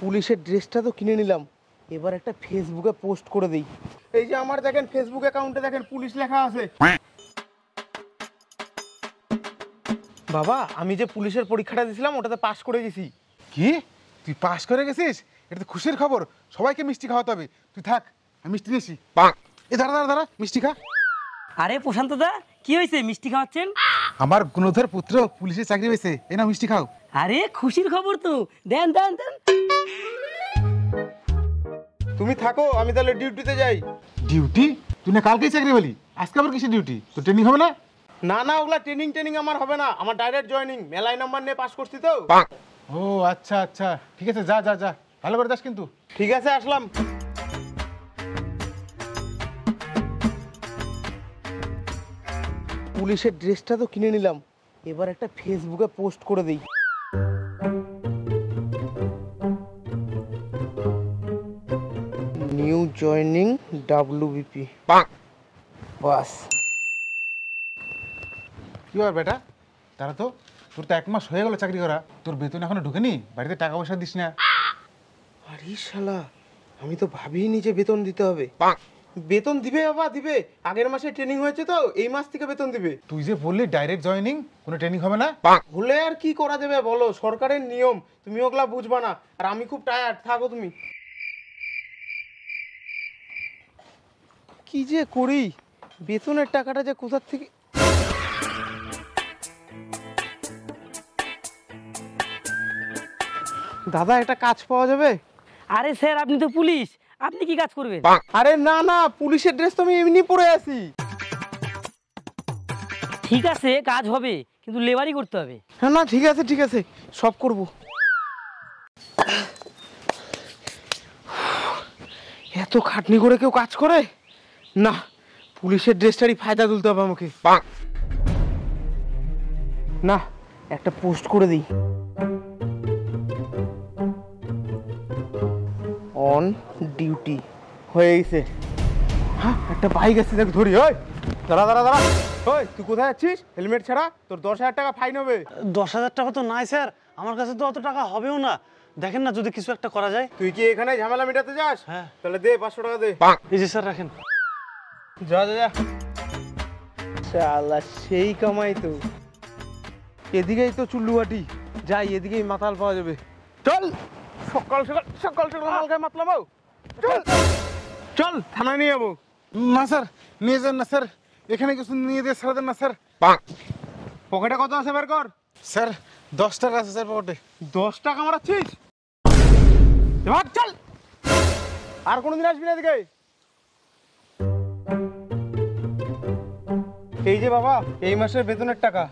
পুলিশের ড্রেসটা তো কিনে নিলাম, এবার একটা ফেসবুকে পোস্ট করে দিই। এই যে আমার দেখেন ফেসবুক অ্যাকাউন্টে দেখেন পুলিশ লেখা আছে। বাবা আমি যে পুলিশের পরীক্ষাটা দিয়েছিলাম ওটাতে পাশ করে গেছি। কি তুই পাস করে গেছিস? এটা তো খুশির খবর, সবাইকে মিষ্টি খাওয়াতে হবে। তুই থাক, আমি মিষ্টি দিয়েছি। এ দাঁড়া দাঁড়া দাঁড়া, মিষ্টি খা। আরে প্রশান্ত দা, কি হয়েছে মিষ্টি খাওয়াচ্ছেন? আমার গুণধর পুত্র পুলিশের চাকরি পেয়েছে, এ না মিষ্টি খাও। আরে খুশির খবর তো, দেন দেন দেন। তুমি থাকো, আমি তাহলে ডিউটিতে যাই। ডিউটি? তুই না কালকেই চাকরি পেলি, আজকে আবার কিসের ডিউটি? তো ট্রেনিং হবে না? না না, ওগুলা ট্রেনিং আমার হবে না, আমার ডাইরেক্ট জয়েনিং। মেলাই নাম্বার নিয়ে পাস করছি তো। ও আচ্ছা আচ্ছা, ঠিক আছে, যা যা যা, ভালো করে যাস কিন্তু। ঠিক আছে, আসলাম। পুলিশের ড্রেসটা তো কিনে নিলাম, এবার একটা ফেসবুকে পোস্ট করে দিই। New joining WBP। বাস। কি ব্যাপার বেটা, তারা তো তোর তো 1 মাস হয়ে গেল চাকরি করা, তোর বেতন এখনো ঢুকেনি, বাড়িতে টাকা পয়সা দিস না। আরে শালা, আমি তো ভাবিনি যে বেতন দিতে হবে। বেতন দিবে বাবা, দিবে। আগের মাসে ট্রেনিং হয়েছে তো, এই মাস থেকে বেতন দিবে। তুই যে বললি ডাইরেক্ট জয়েনিং, কোনো ট্রেনিং হবে না? হলে আর কি করা যাবে বলো, সরকারের নিয়ম, তুমি ওগুলা বুঝবা না। আর আমি খুব টায়ার্ড, থাকো তুমি। কি যে করি, বেতনের টাকাটা যে কোথা থেকে। দাদা একটা কাজ পাওয়া যাবে? আরে স্যার, আপনি তো পুলিশ, আপনি কি কাজ করবেন? আরে না না, পুলিশের ড্রেস তো আমি এমনি পরে আছি। ঠিক আছে, কাজ হবে, কিন্তু লেবারই করতে হবে। হ্যাঁ না, ঠিক আছে ঠিক আছে, সব করব। এত খাটনি করে কেউ কাজ করে না, পুলিশের ড্রেসটারই ফায়দা তুলতে হবে আমাকে। না, একটা পোস্ট করে দিই। অন ডিউটি হয়ে গেছে। হ্যাঁ, একটা বাইক আছে, দেখ ধরি। ওই দাঁড়া দাঁড়া দাঁড়া, ওই তুই কোথায় যাচ্ছিস? হেলমেট ছাড়া, তোর 10,000 টাকা ফাইন হবে। 10,000 টাকা তো নাই স্যার, আমার কাছে তো অত টাকা হবেও না। দেখেন না যদি কিছু একটা করা যায়। তুই কি এখানে ঝামেলা মেটাতে যাস? হ্যাঁ। তাহলে দে 500 টাকা দে। এই যে স্যার রাখেন। যা যা যা। শালা সেই কামাই তো। এদিকেই তো চুল্লুবাটি, যাই এদিকেই মাতাল পাওয়া যাবে। চল, সকাল সকাল সকাল সকাল মাল খাই মাতলাম। চল চল, থানায় নিয়ে যাবো। না স্যার, নিয়ে যান না স্যার, এখানে কিছু নিয়ে দিয়ে ছাড়া দেন না স্যার। পকেটে কত আছে বের কর। স্যার 10 টাকা আছে স্যার পকেটে। 10 টাকা মারাচ্ছিস? এবার চল, আর কোনোদিন আসবি না এদিকে। এই যে বাবা, এই মাসের বেতনের টাকা।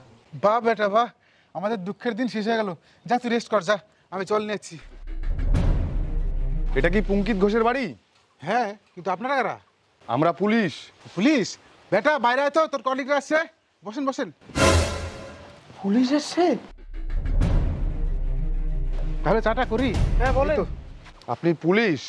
বাহ বেটা বাহ, আমাদের দুঃখের দিন শেষ হয়ে গেল। যা তুই রেস্ট কর, যা, আমি চল নিয়েছি। এটা কি পুঙ্কিত ঘোষের বাড়ি? হ্যাঁ, কিন্তু আপনারা কারা? আমরা পুলিশ। পুলিশ? বেটা বাইরে আয় তো, তোর কলিগরা আসছে, বসেন বসেন। পুলিশ এসছে? তাহলে চাটা করি। হ্যাঁ বলেন। আপনি পুলিশ?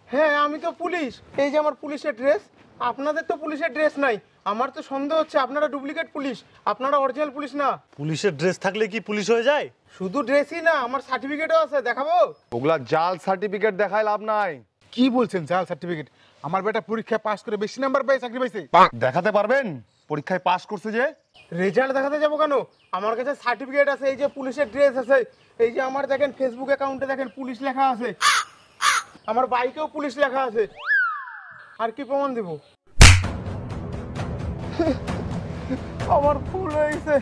হ্যাঁ আমি তো পুলিশ, এই যে আমার পুলিশের ড্রেস। আপনাদের তো পুলিশের ড্রেস নাই, আমার তো সন্দেহ হচ্ছে আপনারা ডুপ্লিকেট পুলিশ, আপনারা অরিজিনাল পুলিশ না। পুলিশের ড্রেস থাকলে কি পুলিশ হয়ে যায়? শুধু ড্রেসই না, আমার সার্টিফিকেটও আছে, দেখাবো? ওগুলা জাল সার্টিফিকেট দেখায় লাভ নাই। কি বলছেন জাল সার্টিফিকেট? আমার বেটা পরীক্ষায় পাস করে বেশি নাম্বার পেয়ে চাকরি পাইছে। দেখাতে পারবেন পরীক্ষায় পাস করছে যে? রেজাল্ট দেখাতে যাবো কেন? আমার কাছে সার্টিফিকেট আছে, এই যে পুলিশের ড্রেস আছে, এই যে আমার দেখেন ফেসবুক অ্যাকাউন্টে দেখেন পুলিশ লেখা আছে, আমার বাইকেও পুলিশ লেখা আছে। আর কি প্রমাণ দেব? আমার ভুল হয়ে গেছে,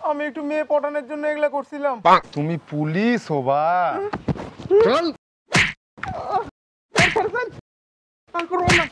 আমি একটু মেয়ে পটানোর জন্য এগুলা করছিলাম। তুমি পুলিশ হবা? চল, আর করবো না।